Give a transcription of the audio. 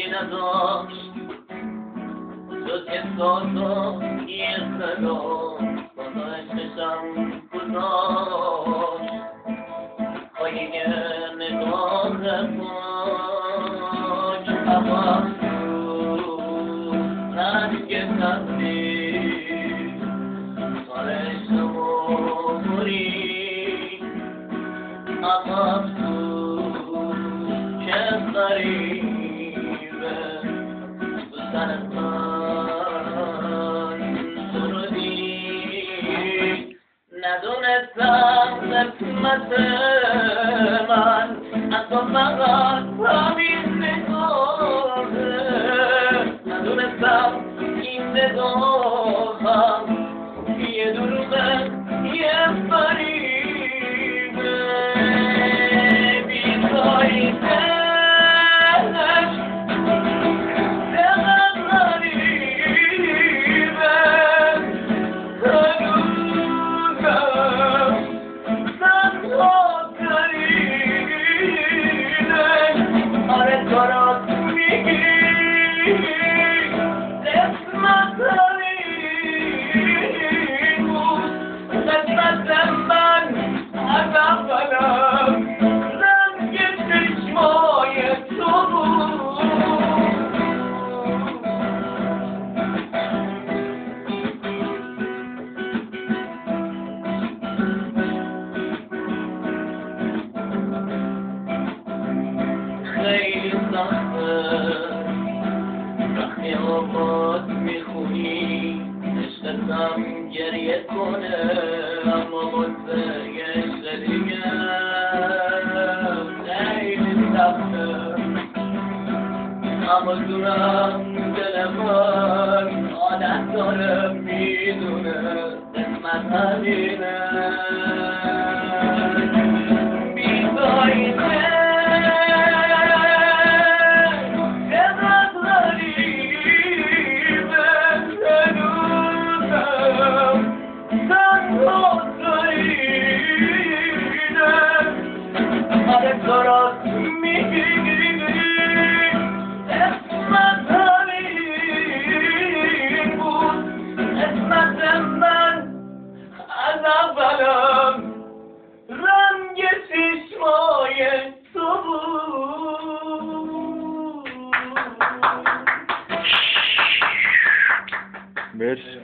چیزی نداشت جز یه ساز و یه صدا بالا عشقشم گذاشت خواهی یه نگاه پاک اما رنگ تقدیر سالشم و برید اما که غریبه تو سر من سرودی ندونستم قسمت من از تو فقط همین نگاهه ندونستم این نگاهم یه دروغه یه فریبه بی‌پایی دلش دلم غریبه هنوزم تنها ترینه آره تو راست میگی قسمت همین بود قسمت من از اولم رنگ چشمای تو بود خیلی سخته وقتی آواز میخونی عشقتم گریه کنه اما واسه یه عشق دیگه خیلی سخته اما دورم دل من عادت داره میدونه قسمت همینه بی‌فایده درست میگی قسمت همین بود قسمت من از اولم رنگ چشمای تو بود. مرسی.